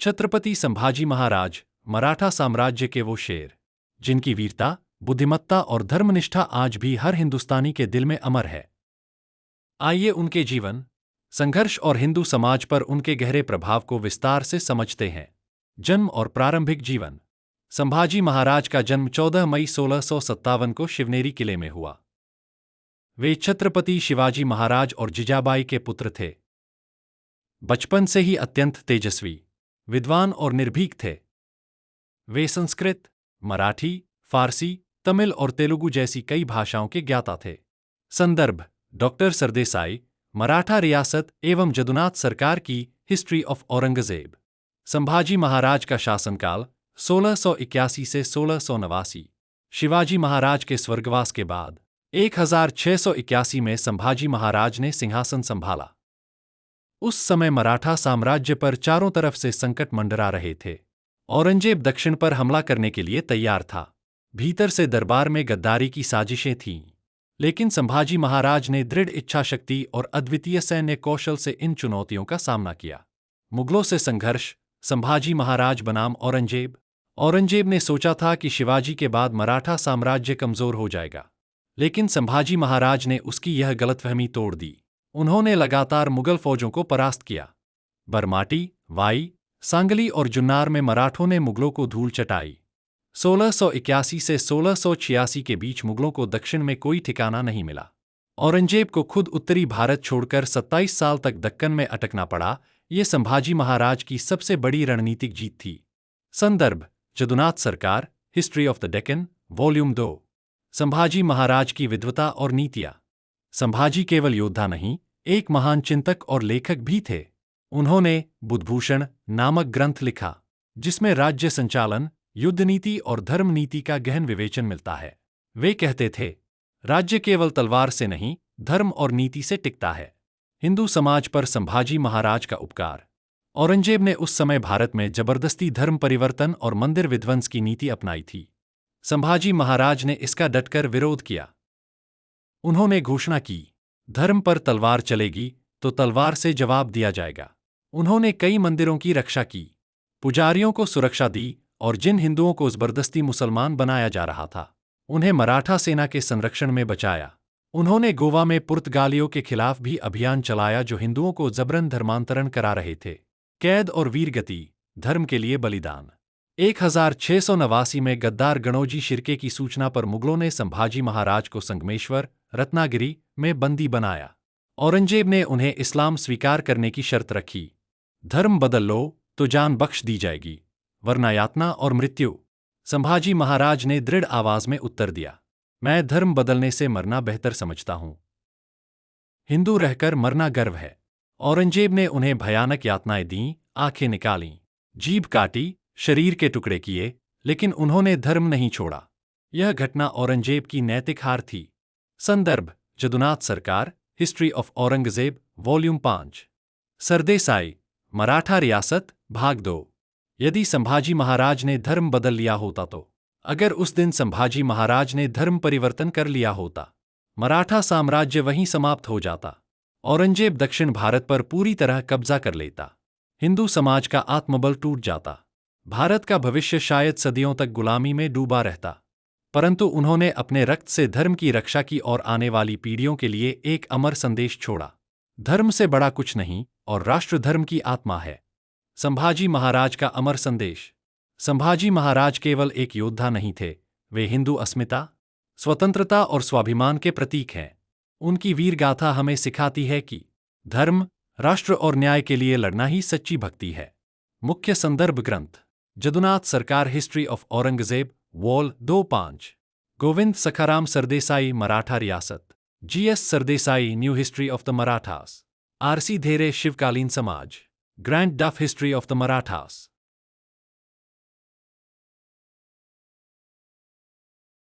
छत्रपति संभाजी महाराज, मराठा साम्राज्य के वो शेर जिनकी वीरता, बुद्धिमत्ता और धर्मनिष्ठा आज भी हर हिंदुस्तानी के दिल में अमर है। आइए उनके जीवन, संघर्ष और हिंदू समाज पर उनके गहरे प्रभाव को विस्तार से समझते हैं। जन्म और प्रारंभिक जीवन। संभाजी महाराज का जन्म 14 मई 1657 को शिवनेरी किले में हुआ। वे छत्रपति शिवाजी महाराज और जिजाबाई के पुत्र थे। बचपन से ही अत्यंत तेजस्वी, विद्वान और निर्भीक थे। वे संस्कृत, मराठी, फारसी, तमिल और तेलुगु जैसी कई भाषाओं के ज्ञाता थे। संदर्भ: डॉक्टर सरदेसाई, मराठा रियासत एवं जदुनाथ सरकार की हिस्ट्री ऑफ औरंगजेब। संभाजी महाराज का शासनकाल 1681 से 1689। शिवाजी महाराज के स्वर्गवास के बाद 1681 में संभाजी महाराज ने सिंहासन संभाला। उस समय मराठा साम्राज्य पर चारों तरफ से संकट मंडरा रहे थे। औरंगजेब दक्षिण पर हमला करने के लिए तैयार था। भीतर से दरबार में गद्दारी की साजिशें थीं, लेकिन संभाजी महाराज ने दृढ़ इच्छाशक्ति और अद्वितीय सैन्य कौशल से इन चुनौतियों का सामना किया। मुगलों से संघर्ष। संभाजी महाराज बनाम औरंगजेब। औरंगजेब ने सोचा था कि शिवाजी के बाद मराठा साम्राज्य कमजोर हो जाएगा, लेकिन संभाजी महाराज ने उसकी यह गलतफहमी तोड़ दी। उन्होंने लगातार मुगल फौजों को परास्त किया। बरमाटी, वाई, सांगली और जुन्नार में मराठों ने मुगलों को धूल चटाई। 1681 से 1686 के बीच मुगलों को दक्षिण में कोई ठिकाना नहीं मिला। औरंगजेब को खुद उत्तरी भारत छोड़कर 27 साल तक दक्कन में अटकना पड़ा। ये संभाजी महाराज की सबसे बड़ी रणनीतिक जीत थी। संदर्भ: Jadunath Sarkar, history of the Deccan, volume 2। Sambhaji Maharaj की विद्वता और नीतियां। संभाजी केवल योद्धा नहीं, एक महान चिंतक और लेखक भी थे। उन्होंने बुद्धभूषण नामक ग्रंथ लिखा, जिसमें राज्य संचालन, युद्ध नीति और धर्म नीति का गहन विवेचन मिलता है। वे कहते थे, राज्य केवल तलवार से नहीं, धर्म और नीति से टिकता है। हिंदू समाज पर संभाजी महाराज का उपकार। औरंगजेब ने उस समय भारत में जबरदस्ती धर्म परिवर्तन और मंदिर विध्वंस की नीति अपनाई थी। संभाजी महाराज ने इसका डटकर विरोध किया। उन्होंने घोषणा की, धर्म पर तलवार चलेगी तो तलवार से जवाब दिया जाएगा। उन्होंने कई मंदिरों की रक्षा की, पुजारियों को सुरक्षा दी और जिन हिंदुओं को जबरदस्ती मुसलमान बनाया जा रहा था, उन्हें मराठा सेना के संरक्षण में बचाया। उन्होंने गोवा में पुर्तगालियों के खिलाफ भी अभियान चलाया जो हिंदुओं को जबरन धर्मांतरण करा रहे थे। कैद और वीरगति, धर्म के लिए बलिदान। 1689 में गद्दार गणोजी शिर्के की सूचना पर मुगलों ने संभाजी महाराज को संगमेश्वर, रत्नागिरी में बंदी बनाया। औरंगजेब ने उन्हें इस्लाम स्वीकार करने की शर्त रखी। धर्म बदल लो तो जान बख्श दी जाएगी, वरना यातना और मृत्यु। संभाजी महाराज ने दृढ़ आवाज में उत्तर दिया, मैं धर्म बदलने से मरना बेहतर समझता हूं। हिंदू रहकर मरना गर्व है। औरंगजेब ने उन्हें भयानक यातनाएं दीं, आंखें निकालीं, जीभ काटी, शरीर के टुकड़े किए, लेकिन उन्होंने धर्म नहीं छोड़ा। यह घटना औरंगजेब की नैतिक हार थी। संदर्भ: Jadunath Sarkar, history of Aurangzeb, volume 5। Sardesai, Maratha रियासत, भाग 2। यदि संभाजी महाराज ने धर्म बदल लिया होता तो, अगर उस दिन संभाजी महाराज ने धर्म परिवर्तन कर लिया होता, मराठा साम्राज्य वहीं समाप्त हो जाता। औरंगजेब दक्षिण भारत पर पूरी तरह कब्जा कर लेता। हिंदू समाज का आत्मबल टूट जाता। भारत का भविष्य शायद सदियों तक गुलामी में डूबा रहता। परंतु उन्होंने अपने रक्त से धर्म की रक्षा की और आने वाली पीढ़ियों के लिए एक अमर संदेश छोड़ा। धर्म से बड़ा कुछ नहीं और राष्ट्र धर्म की आत्मा है। संभाजी महाराज का अमर संदेश। संभाजी महाराज केवल एक योद्धा नहीं थे, वे हिंदू अस्मिता, स्वतंत्रता और स्वाभिमान के प्रतीक हैं। उनकी वीर गाथा हमें सिखाती है कि धर्म, राष्ट्र और न्याय के लिए लड़ना ही सच्ची भक्ति है। मुख्य संदर्भ ग्रंथ: Jadunath Sarkar, history of Aurangzeb, wall 2-5। Govind Sakharam Sardesai, Maratha रियासत। GS Sardesai, new history of the Marathas. RC धेरे, शिवकालीन समाज। ग्रैंड डफ हिस्ट्री ऑफ द मराठास।